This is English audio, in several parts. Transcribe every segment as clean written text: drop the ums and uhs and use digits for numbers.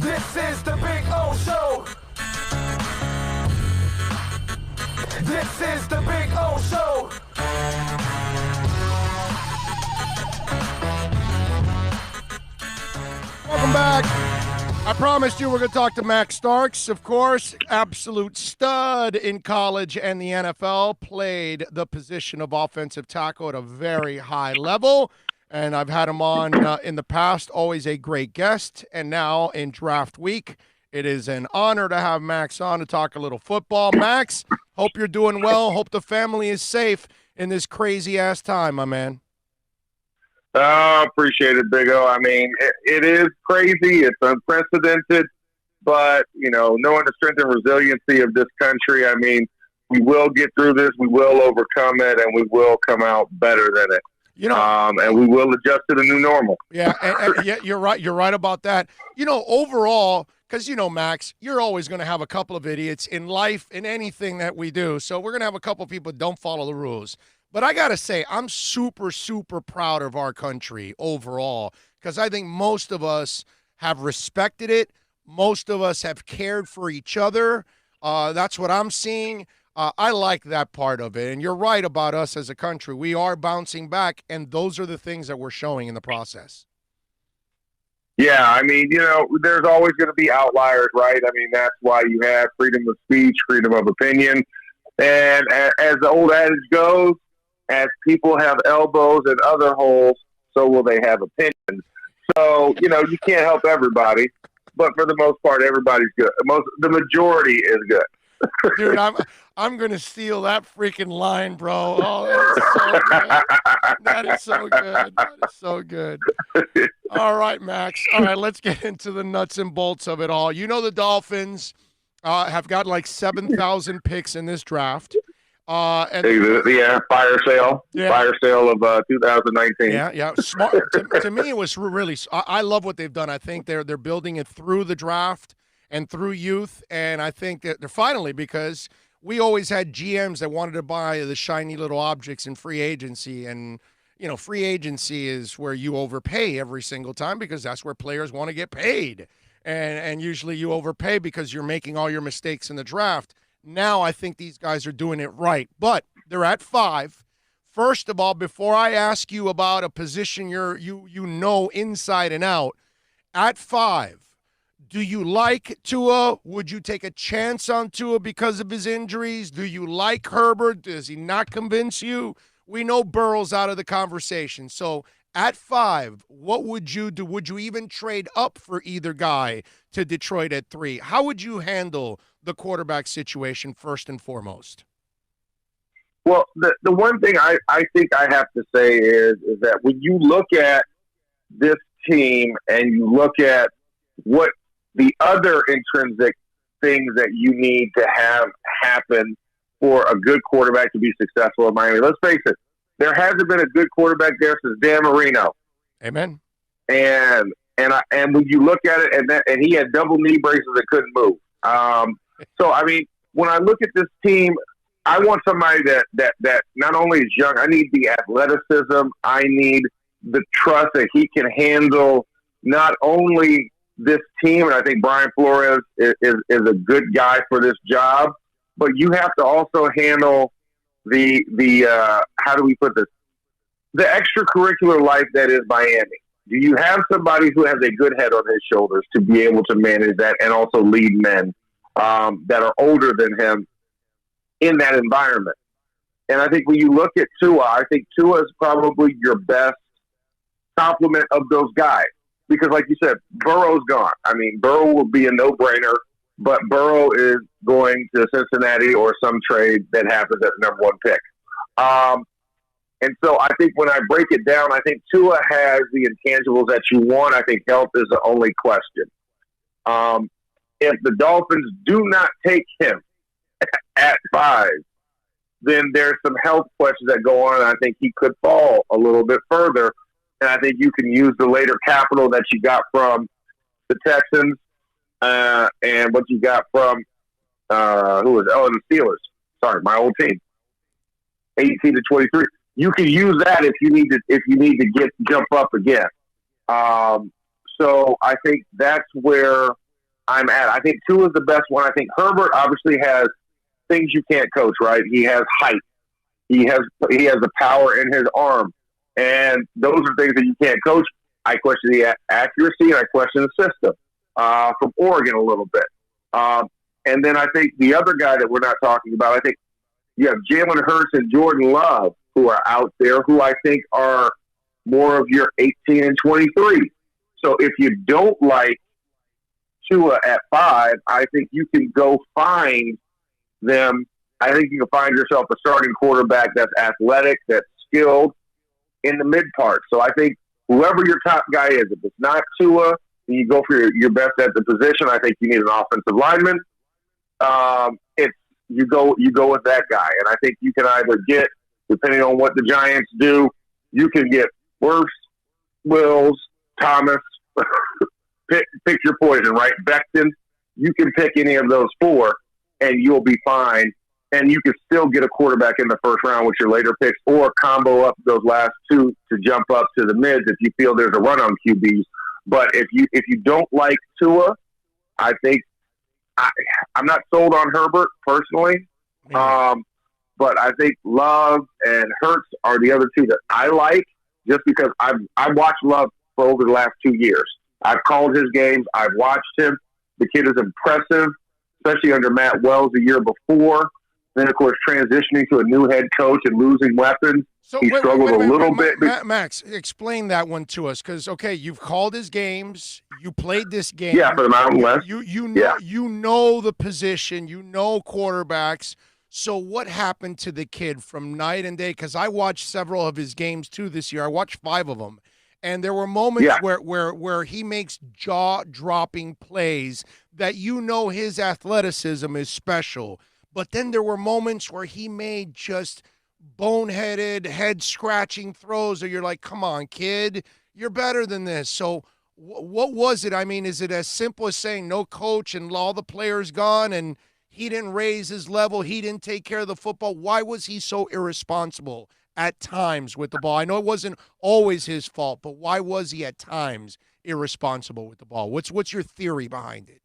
This is the Big O Show. This is the Big O Show. Welcome back. I promised you we're going to talk to Max Starks, of course, absolute stud in college and the NFL, played the position of offensive tackle at a very high level, and I've had him on in the past, always a great guest, and now in draft week, it is an honor to have Max on to talk a little football. Max, hope you're doing well, hope the family is safe in this crazy-ass time, my man. Appreciate it, Big O. I mean, it is crazy. It's unprecedented. But, you know, knowing the strength and resiliency of this country, I mean, we will get through this. We will overcome it, and we will come out better than it. You know, and we will adjust to the new normal. Yeah, yeah, you're right. You're right about that. You know, overall, because, you know, Max, you're always going to have a couple of idiots in life, in anything that we do. So we're going to have a couple of people that don't follow the rules. But I got to say, I'm super, super proud of our country overall because I think most of us have respected it. Most of us have cared for each other. That's what I'm seeing. I like that part of it. And you're right about us as a country. We are bouncing back, and those are the things that we're showing in the process. Yeah, I mean, you know, there's always going to be outliers, right? I mean, that's why you have freedom of speech, freedom of opinion. And as the old adage goes, as people have elbows and other holes, so will they have opinions. So, you know, you can't help everybody, but for the most part, everybody's good. The majority is good. Dude, I'm going to steal that freaking line, bro. Oh, that is so good. That is so good. All right, Max. All right, let's get into the nuts and bolts of it all. You know the Dolphins have got like 7,000 picks in this draft. Yeah, fire sale of 2019. Yeah. Smart. to me, it was really. I love what they've done. I think they're building it through the draft and through youth, and I think that they're finally, because we always had GMs that wanted to buy the shiny little objects in free agency, and you know, free agency is where you overpay every single time because that's where players want to get paid, and usually you overpay because you're making all your mistakes in the draft. Now I think these guys are doing it right, but they're at 5. First of all, before I ask you about a position you know inside and out, at 5, do you like Tua? Would you take a chance on Tua because of his injuries? Do you like Herbert? Does he not convince you? We know Burrow's out of the conversation. So at 5, what would you do? Would you even trade up for either guy to Detroit at 3? How would you handle the quarterback situation first and foremost? Well, the one thing I think I have to say is that when you look at this team and you look at what the other intrinsic things that you need to have happen for a good quarterback to be successful in Miami, let's face it, there hasn't been a good quarterback there since Dan Marino. Amen. And when you look at it, and he had double knee braces and couldn't move. So, I mean, when I look at this team, I want somebody that not only is young, I need the athleticism, I need the trust that he can handle not only this team, and I think Brian Flores is a good guy for this job, but you have to also handle the how do we put this? The extracurricular life that is Miami. Do you have somebody who has a good head on his shoulders to be able to manage that and also lead men that are older than him in that environment? And I think when you look at Tua, I think Tua is probably your best complement of those guys. Because like you said, Burrow's gone. I mean, Burrow will be a no-brainer, but Burrow is going to Cincinnati or some trade that happens at the number 1 pick. And so I think when I break it down, I think Tua has the intangibles that you want. I think health is the only question. If the Dolphins do not take him at 5, then there's some health questions that go on, and I think he could fall a little bit further. And I think you can use the later capital that you got from the Texans and what you got from the Steelers. Sorry, my old team, 18 to 23. You can use that if you need to jump up again. So I think that's where I'm at. I think Tua is the best one. I think Herbert obviously has things you can't coach, right? He has height. He has the power in his arm. And those are things that you can't coach. I question the accuracy, and I question the system from Oregon a little bit. And then I think the other guy that we're not talking about, I think you have Jalen Hurts and Jordan Love who are out there who I think are more of your 18 and 23. So if you don't like Tua at 5, I think you can go find them. I think you can find yourself a starting quarterback that's athletic, that's skilled in the mid part. So I think whoever your top guy is, if it's not Tua, then you go for your best at the position. I think you need an offensive lineman. It's you go with that guy, and I think you can either get, depending on what the Giants do, you can get Wirfs, Wills, Thomas. pick your poison, right? Becton. You can pick any of those 4, and you'll be fine. And you can still get a quarterback in the first round with your later picks, or combo up those last 2 to jump up to the mids if you feel there's a run on QBs. But if you don't like Tua, I think I'm not sold on Herbert personally. But I think Love and Hurts are the other 2 that I like, just because I've watched Love for over the last 2 years. I've called his games. I've watched him. The kid is impressive, especially under Matt Wells the year before. Then, of course, transitioning to a new head coach and losing weapons. So he struggled a little bit. Max, explain that one to us, because, okay, you've called his games. You played this game. Yeah, for the Mountain West. You know the position. You know quarterbacks. So what happened to the kid from night and day? Because I watched several of his games, too, this year. I watched 5 of them. And there were moments where he makes jaw-dropping plays that you know his athleticism is special. But then there were moments where he made just boneheaded, head-scratching throws that you're like, come on, kid, you're better than this. So what was it? I mean, is it as simple as saying no coach and all the players gone and he didn't raise his level, he didn't take care of the football? Why was he so irresponsible at times with the ball? I know it wasn't always his fault, but why was he at times irresponsible with the ball? What's your theory behind it?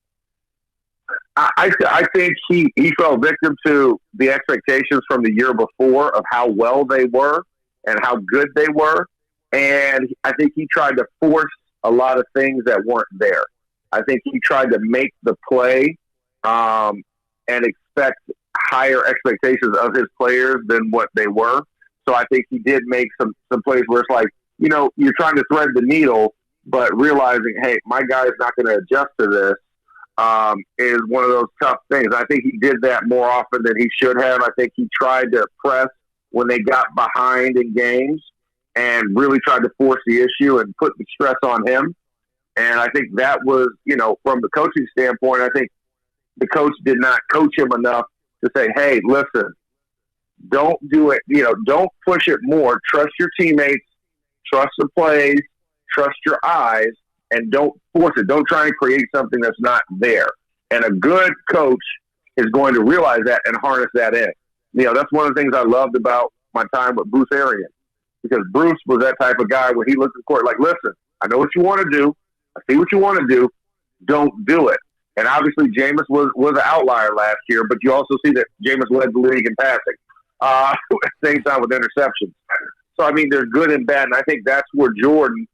I think he fell victim to the expectations from the year before of how well they were and how good they were. And I think he tried to force a lot of things that weren't there. I think he tried to make the play and expect higher expectations of his players than what they were. So I think he did make some plays where it's like, you know, you're trying to thread the needle, but realizing, hey, my guy's not going to adjust to this. Is one of those tough things. I think he did that more often than he should have. I think he tried to press when they got behind in games and really tried to force the issue and put the stress on him. And I think that was, you know, from the coaching standpoint, I think the coach did not coach him enough to say, hey, listen, don't do it. You know, don't push it more. Trust your teammates, trust the plays, trust your eyes, and don't force it. Don't try and create something that's not there. And a good coach is going to realize that and harness that in. You know, that's one of the things I loved about my time with Bruce Arians, because Bruce was that type of guy where he looked at the court like, listen, I know what you want to do. I see what you want to do. Don't do it. And obviously Jameis was an outlier last year, but you also see that Jameis led the league in passing at the same time with interceptions. So, I mean, there's good and bad, and I think that's where Jordan,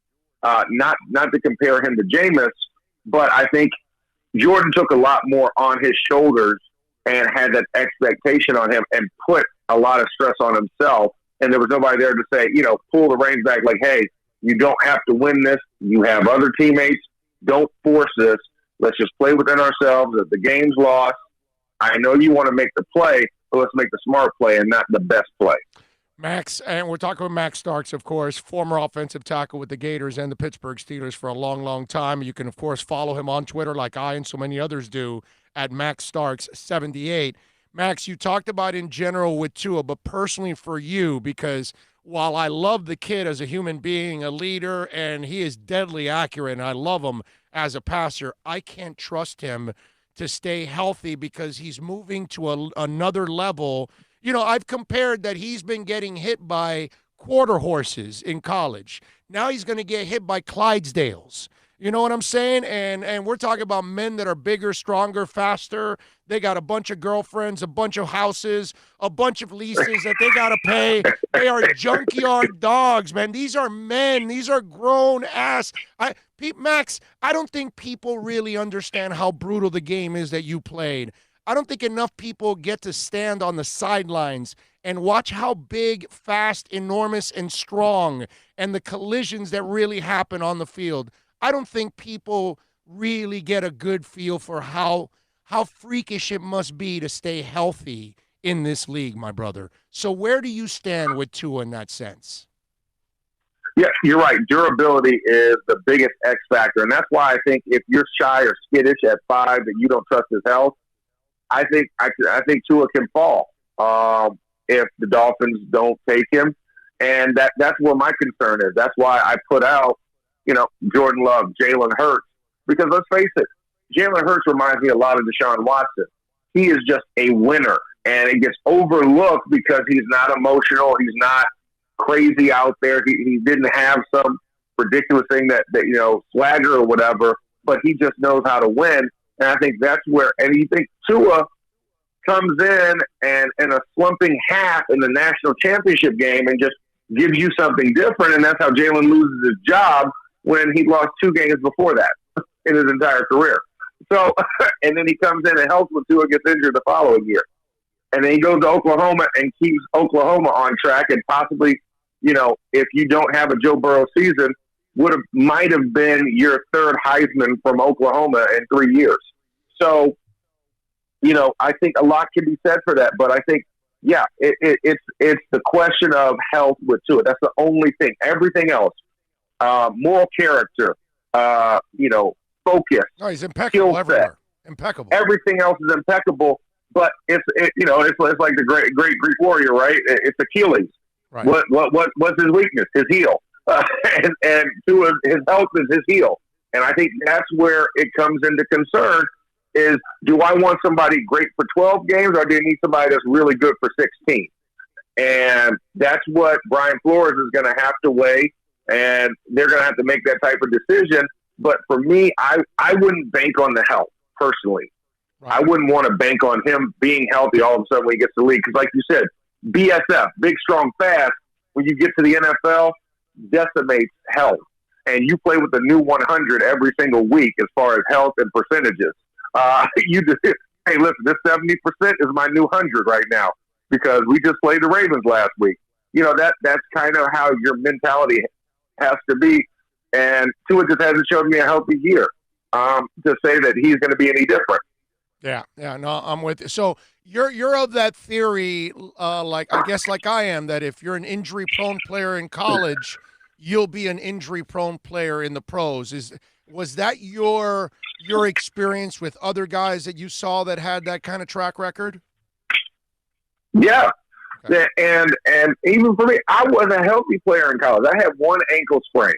not to compare him to Jameis, but I think Jordan took a lot more on his shoulders and had that expectation on him and put a lot of stress on himself. And there was nobody there to say, you know, pull the reins back like, hey, you don't have to win this. You have other teammates. Don't force this. Let's just play within ourselves. If the game's lost, I know you want to make the play, but let's make the smart play and not the best play. Max, and we're talking about Max Starks, of course, former offensive tackle with the Gators and the Pittsburgh Steelers for a long, long time. You can, of course, follow him on Twitter like I and so many others do at Max Starks78. Max, you talked about in general with Tua, but personally for you, because while I love the kid as a human being, a leader, and he is deadly accurate, and I love him as a passer, I can't trust him to stay healthy because he's moving to another level. You know, I've compared that he's been getting hit by quarter horses in college. Now he's going to get hit by Clydesdales. You know what I'm saying? And we're talking about men that are bigger, stronger, faster. They got a bunch of girlfriends, a bunch of houses, a bunch of leases that they got to pay. They are junkyard dogs, man. These are men. These are grown ass. Max, I don't think people really understand how brutal the game is that you played. I don't think enough people get to stand on the sidelines and watch how big, fast, enormous, and strong and the collisions that really happen on the field. I don't think people really get a good feel for how freakish it must be to stay healthy in this league, my brother. So where do you stand with Tua in that sense? Yeah, you're right. Durability is the biggest X factor, and that's why I think if you're shy or skittish at 5 that you don't trust his health, I think Tua can fall if the Dolphins don't take him, and that's where my concern is. That's why I put out, Jordan Love, Jalen Hurts, because let's face it, Jalen Hurts reminds me a lot of Deshaun Watson. He is just a winner, and it gets overlooked because he's not emotional. He's not crazy out there. He didn't have some ridiculous thing that swagger or whatever, but he just knows how to win. And I think that's where, and you think Tua comes in a slumping half in the national championship game and just gives you something different, and that's how Jalen loses his job when he lost 2 games before that in his entire career. So, and then he comes in and helps when Tua gets injured the following year. And then he goes to Oklahoma and keeps Oklahoma on track, and possibly, if you don't have a Joe Burrow season, might have been your 3rd Heisman from Oklahoma in 3 years. So, I think a lot can be said for that, but I think, yeah, it's the question of health with Tua. That's the only thing. Everything else, moral character, focus. No, he's impeccable everywhere. Impeccable. Everything else is impeccable, but it's like the great Greek warrior, right? It's Achilles. Right. What's his weakness? His heel. And Tua, his health is his heel. And I think that's where it comes into concern is, do I want somebody great for 12 games, or do I need somebody that's really good for 16? And that's what Brian Flores is going to have to weigh, and they're going to have to make that type of decision. But for me, I wouldn't bank on the health, personally. Right. I wouldn't want to bank on him being healthy all of a sudden when he gets to the league. Because like you said, BSF, big, strong, fast, when you get to the NFL, decimates health. And you play with a new 100 every single week as far as health and percentages. Hey, listen, this 70% is my new 100 right now because we just played the Ravens last week. That's kind of how your mentality has to be. And Tua just hasn't shown me a healthy year to say that he's going to be any different. Yeah, no, I'm with you. So you're of that theory, like I am, that if you're an injury-prone player in college, you'll be an injury-prone player in the pros. Was that your experience with other guys that you saw that had that kind of track record? Yeah. Okay. And even for me, I was a healthy player in college. I had 1 ankle sprain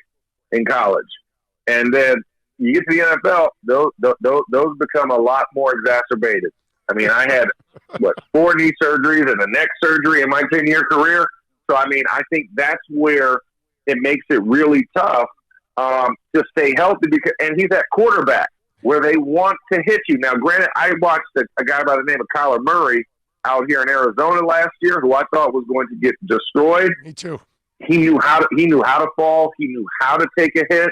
in college. And then you get to the NFL, those become a lot more exacerbated. I mean, I had, 4 knee surgeries and a neck surgery in my 10-year career. So, I mean, I think that's where it makes it really tough to stay healthy, and he's at quarterback where they want to hit you. Now, granted, I watched a guy by the name of Kyler Murray out here in Arizona last year, who I thought was going to get destroyed. Me too. He knew how to fall. He knew how to take a hit.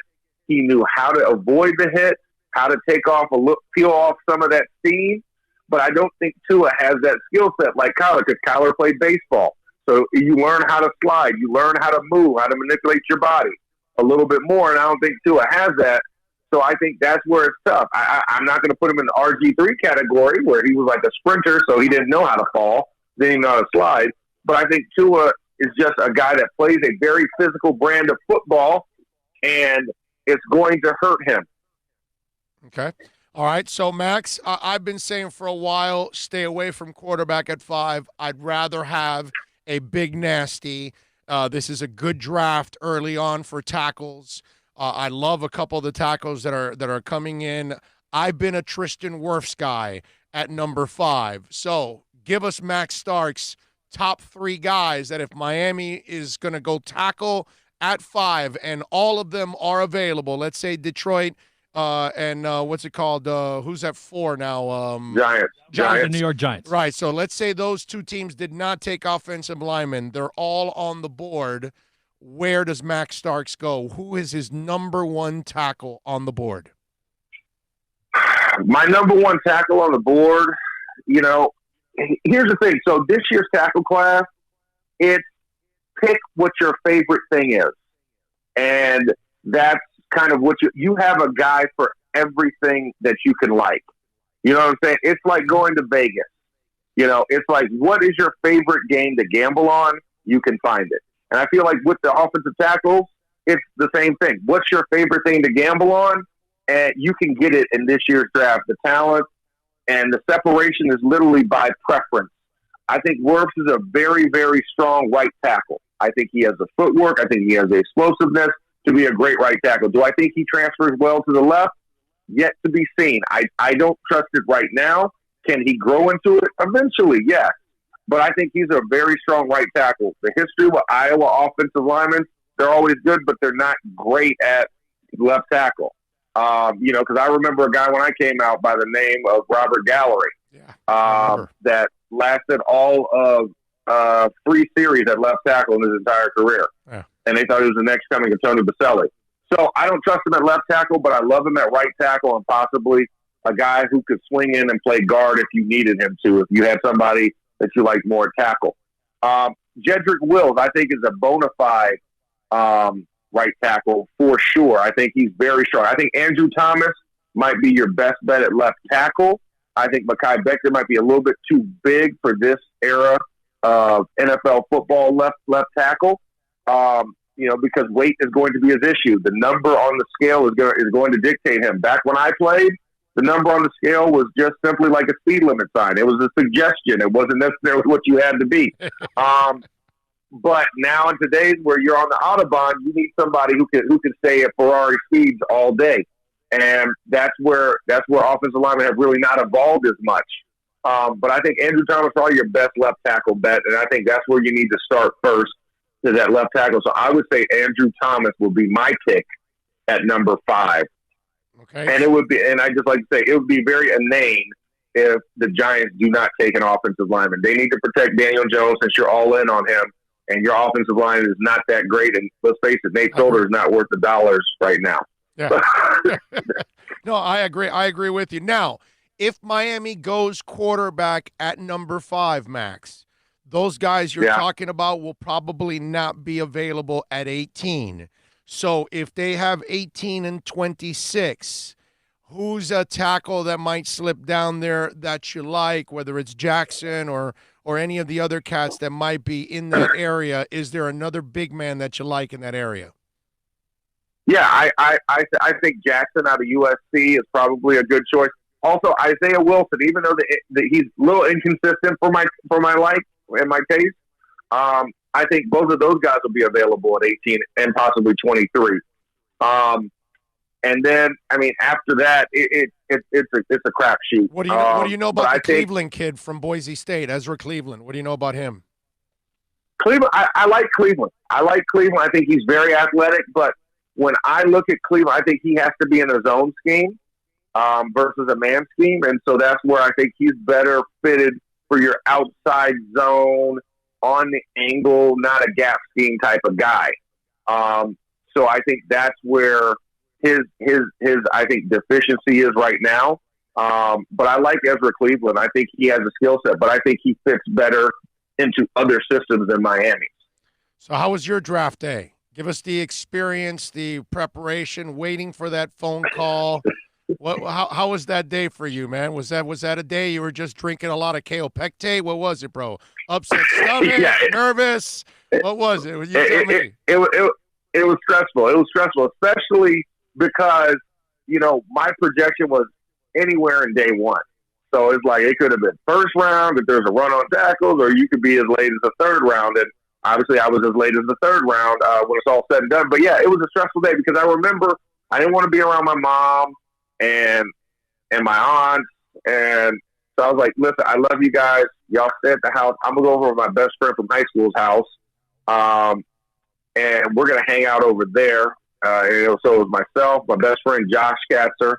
He knew how to avoid the hit, how to peel off some of that steam. But I don't think Tua has that skill set like Kyler, because Kyler played baseball. So you learn how to slide. You learn how to move, how to manipulate your body a little bit more. And I don't think Tua has that. So I think that's where it's tough. I'm not going to put him in the RG3 category where he was like a sprinter, so he didn't know how to fall, didn't even know how to slide. But I think Tua is just a guy that plays a very physical brand of football, and it's going to hurt him. Okay. All right. So, Max, I've been saying for a while, stay away from quarterback at 5. I'd rather have a big nasty. This is a good draft early on for tackles. I love a couple of the tackles that are coming in. I've been a Tristan Wirfs guy at number 5. So give us Max Stark's top 3 guys that if Miami is going to go tackle at 5, and all of them are available. Let's say Detroit and what's it called? Who's at 4 now? Giants. The New York Giants. Right. So let's say those two teams did not take offensive linemen. They're all on the board. Where does Max Starks go? Who is his number one tackle on the board? My number one tackle on the board, here's the thing. So this year's tackle class, it's pick what your favorite thing is. And that's kind of what you have a guy for everything that you can like. You know what I'm saying? It's like going to Vegas. It's like, what is your favorite game to gamble on? You can find it. And I feel like with the offensive tackles, it's the same thing. What's your favorite thing to gamble on? And you can get it in this year's draft. The talent and the separation is literally by preference. I think Wirfs is a very, very strong right tackle. I think he has the footwork. I think he has the explosiveness to be a great right tackle. Do I think he transfers well to the left? Yet to be seen. I don't trust it right now. Can he grow into it? Eventually, yes. But I think he's a very strong right tackle. The history with Iowa offensive linemen, they're always good, but they're not great at left tackle. Because I remember a guy when I came out by the name of Robert Gallery that lasted all of 3 series at left tackle in his entire career. Yeah. And they thought he was the next coming of Tony Baselli. So I don't trust him at left tackle, but I love him at right tackle and possibly a guy who could swing in and play guard if you needed him to, if you had somebody that you like more tackle. Jedrick Wills, I think, is a bona fide right tackle for sure. I think he's very strong. I think Andrew Thomas might be your best bet at left tackle. I think Mekhi Becton might be a little bit too big for this era of NFL football left tackle. Because weight is going to be his issue. The number on the scale is going to dictate him. Back when I played, the number on the scale was just simply like a speed limit sign. It was a suggestion. It wasn't necessarily what you had to be. But now in today's where you're on the Autobahn, you need somebody who can stay at Ferrari speeds all day. And that's where offensive linemen have really not evolved as much. But I think Andrew Thomas is probably your best left tackle bet, and I think that's where you need to start first, to that left tackle. So I would say Andrew Thomas would be my pick at number 5. Okay. And I just like to say, it would be very inane if the Giants do not take an offensive lineman. They need to protect Daniel Jones since you're all in on him, and your offensive line is not that great. And let's face it, Nate Solder is not worth the dollars right now. Yeah. No, I agree. I agree with you. Now, if Miami goes quarterback at number 5, Max, those guys you're talking about will probably not be available at 18. So if they have 18 and 26, who's a tackle that might slip down there that you like, whether it's Jackson or any of the other cats that might be in that area? Is there another big man that you like in that area? Yeah, I think Jackson out of USC is probably a good choice. Also, Isaiah Wilson, even though he's a little inconsistent for my like and my taste, I think both of those guys will be available at 18 and possibly 23. And then, I mean, after that, it's a crapshoot. What do you know about the Cleveland kid from Boise State, Ezra Cleveland? What do you know about him? Cleveland, I like Cleveland. I think he's very athletic, but when I look at Cleveland, I think he has to be in a zone scheme versus a man scheme, and so that's where I think he's better fitted for your outside zone, on the angle, not a gap scheme type of guy. So I think that's where his I think deficiency is right now. But I like Ezra Cleveland. I think he has a skill set, but I think he fits better into other systems than Miami. So how was your draft day? Give us the experience, the preparation, waiting for that phone call. How was that day for you, man? Was that a day you were just drinking a lot of Kaopectate? What was it, bro? Upset stomach, nervous? What was it? It was stressful. It was stressful, especially because, my projection was anywhere in day one. So it's like it could have been first round if there's a run on tackles, or you could be as late as the third round. And obviously I was as late as the third round when it's all said and done. But, yeah, it was a stressful day because I remember I didn't want to be around my mom and my aunt. And so I was like, listen, I love you guys. Y'all stay at the house. I'm going to go over to my best friend from high school's house. and we're going to hang out over there. So it was myself, my best friend Josh Scatzer,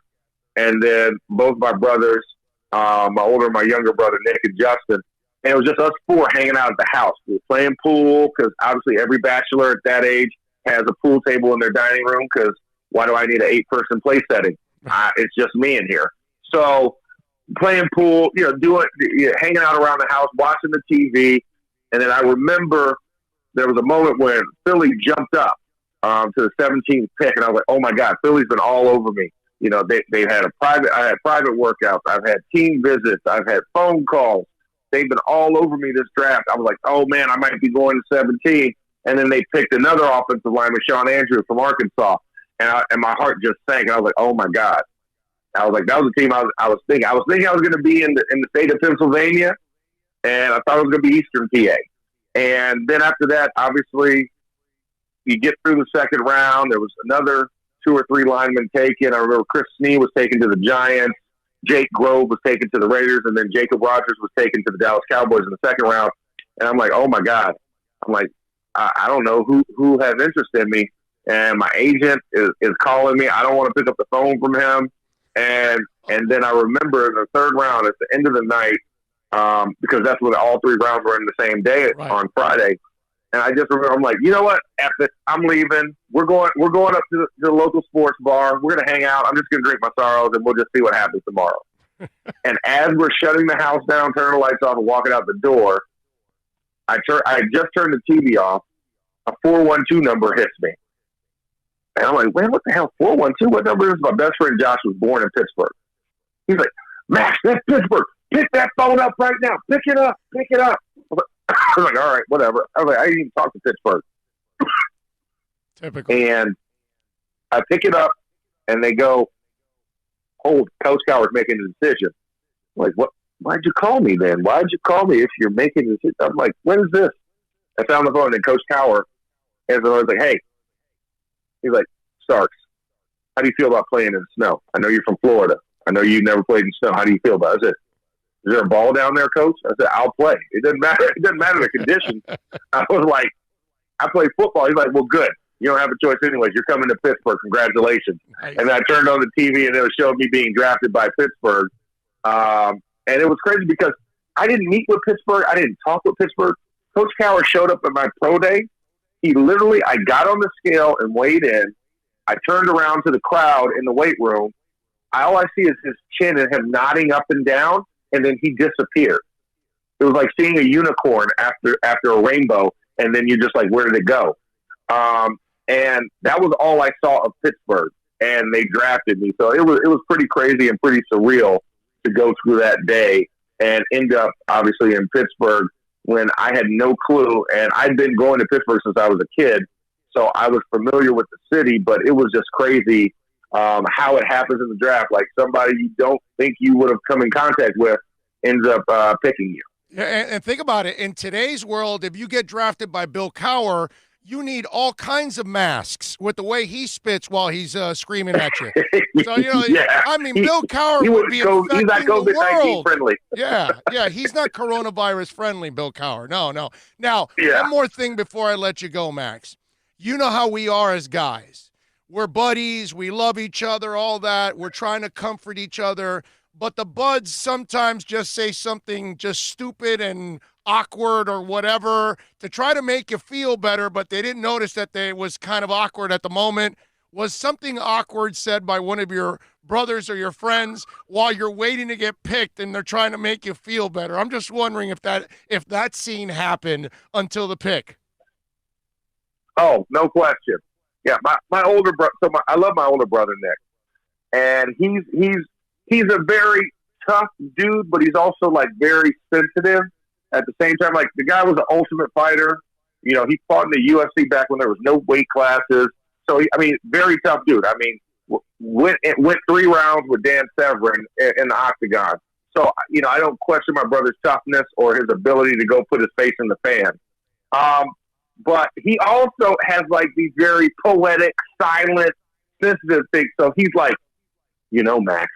and then both my brothers, my older and my younger brother Nick and Justin. And it was just us four hanging out at the house. We were playing pool because obviously every bachelor at that age has a pool table in their dining room because why do I need an 8-person play setting? It's just me in here. So playing pool, hanging out around the house, watching the TV. And then I remember there was a moment when Philly jumped up to the 17th pick, and I was like, oh, my God, Philly's been all over me. They had I had private workouts. I've had team visits. I've had phone calls. They've been all over me this draft. I was like, oh, man, I might be going to 17. And then they picked another offensive lineman, Sean Andrews from Arkansas. And my heart just sank. I was like, oh, my God. I was like, that was the team I was thinking. I was thinking I was going to be in the state of Pennsylvania, and I thought it was going to be Eastern PA. And then after that, obviously, you get through the second round. There was another 2 or 3 linemen taken. I remember Chris Snee was taken to the Giants. Jake Grove was taken to the Raiders, and then Jacob Rogers was taken to the Dallas Cowboys in the second round. And I'm like, oh, my God. I'm like, I don't know who has interest in me. And my agent is calling me. I don't want to pick up the phone from him. And then I remember in the third round at the end of the night, because that's when all 3 rounds were in the same day on Friday. And I just remember, I'm like, you know what? F it. I'm leaving. We're going up to the local sports bar. We're going to hang out. I'm just going to drink my sorrows, and we'll just see what happens tomorrow. And as we're shutting the house down, turning the lights off, and walking out the door, I just turned the TV off. A 412 number hits me. And I'm like, man, what the hell? 412? What number is my best friend Josh was born in Pittsburgh? He's like, Max, that's Pittsburgh. Pick that phone up right now. Pick it up. Pick it up. I was like, all right, whatever. I was like, I didn't even talk to Pittsburgh. Typical. And I pick it up, and they go, hold, Coach Coward's making a decision. I'm like, what? Why'd you call me then? Why'd you call me if you're making a decision? I'm like, what is this? I found the phone, and Coach Coward, and I was like, hey. He's like, Starks, how do you feel about playing in the snow? I know you're from Florida. I know you've never played in snow. How do you feel about it? I said, is there a ball down there, Coach? I said, I'll play. It doesn't matter. It doesn't matter the condition. I was like, I play football. He's like, well, good. You don't have a choice anyways. You're coming to Pittsburgh. Congratulations. Nice. And I turned on the TV, and it showed me being drafted by Pittsburgh. And it was crazy because I didn't meet with Pittsburgh. I didn't talk with Pittsburgh. Coach Coward showed up at my pro day. I got on the scale and weighed in. I turned around to the crowd in the weight room. All I see is his chin and him nodding up and down, and then he disappeared. It was like seeing a unicorn after a rainbow, and then you're just like, where did it go? And that was all I saw of Pittsburgh, and they drafted me. So it was pretty crazy and pretty surreal to go through that day and end up, obviously, in Pittsburgh when I had no clue. And I'd been going to Pittsburgh since I was a kid, so I was familiar with the city, but it was just crazy how it happens in the draft. Like somebody you don't think you would have come in contact with ends up picking you. Yeah, and think about it. In today's world, if you get drafted by Bill Cowher, you need all kinds of masks with the way he spits while he's screaming at you. So, yeah. I mean, Bill Cowher would be affecting he's not COVID-19 world. friendly. Yeah, he's not coronavirus friendly, Bill Cowher. No. Now, yeah. One more thing before I let you go, Max. You know how we are as guys. We're buddies. We love each other, all that. We're trying to comfort each other. But the buds sometimes just say something just stupid and awkward or whatever to try to make you feel better, but they didn't notice that it was kind of awkward at the moment. Was something awkward said by one of your brothers or your friends while you're waiting to get picked and they're trying to make you feel better? I'm just wondering if that scene happened until the pick. Oh, no question. Yeah, my older brother. I love my older brother Nick, and he's a very tough dude, but he's also like very sensitive at the same time. Like the guy was an ultimate fighter. He fought in the UFC back when there was no weight classes. So very tough dude. Went 3 rounds with Dan Severin in the octagon. So I don't question my brother's toughness or his ability to go put his face in the fan. But he also has like these very poetic, silent, sensitive things. So he's like, Max,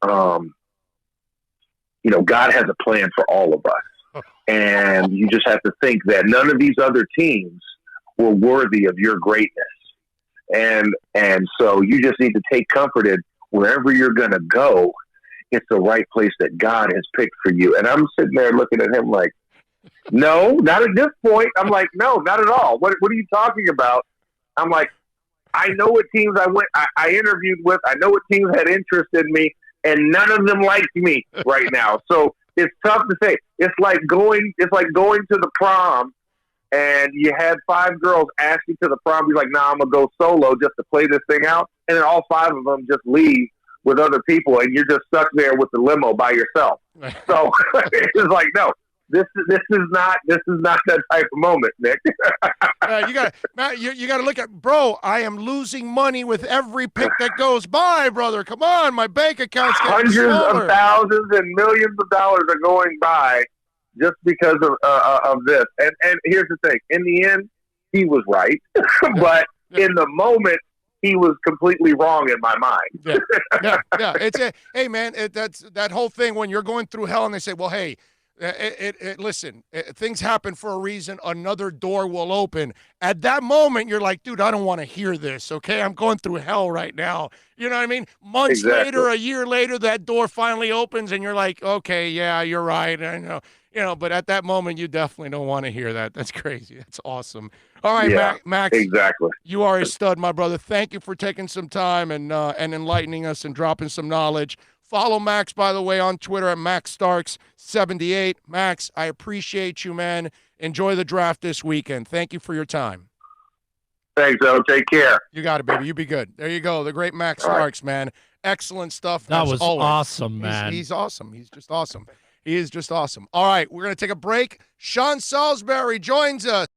God has a plan for all of us. And you just have to think that none of these other teams were worthy of your greatness. And so you just need to take comfort in wherever you're going to go, it's the right place that God has picked for you. And I'm sitting there looking at him like, no, not at this point. I'm like, no, not at all. What are you talking about? I'm like, I know what teams I interviewed with. I know what teams had interest in me, and none of them liked me right now. So it's tough to say. It's like going to the prom, and you had 5 girls ask you to the prom. You're like, nah, I'm gonna go solo just to play this thing out, and then all 5 of them just leave with other people, and you're just stuck there with the limo by yourself. So it's like, no. This is not that type of moment, Nick. You gotta look at, bro. I am losing money with every pick that goes by, brother. Come on, my bank account's getting hundreds smaller. of thousands and millions of dollars are going by just because of this. And here's the thing: in the end, he was right, but in the moment, he was completely wrong in my mind. Yeah. Hey, man, that's that whole thing when you're going through hell, and they say, well, hey. Listen, things happen for a reason. Another door will open. At that moment, you're like, dude, I don't want to hear this, okay? I'm going through hell right now. You know what I mean? Months later, a year later, that door finally opens, and you're like, okay, yeah, you're right. I know. But at that moment, you definitely don't want to hear that. That's crazy. That's awesome. All right, Max. Exactly. You are a stud, my brother. Thank you for taking some time and enlightening us and dropping some knowledge. Follow Max, by the way, on Twitter at MaxStarks78. Max, I appreciate you, man. Enjoy the draft this weekend. Thank you for your time. Thanks, Owen. Take care. You got it, baby. You be good. There you go. The great Max Starks, man. Excellent stuff. That was always. Awesome, man. He's awesome. He's just awesome. He is just awesome. All right, we're going to take a break. Sean Salisbury joins us.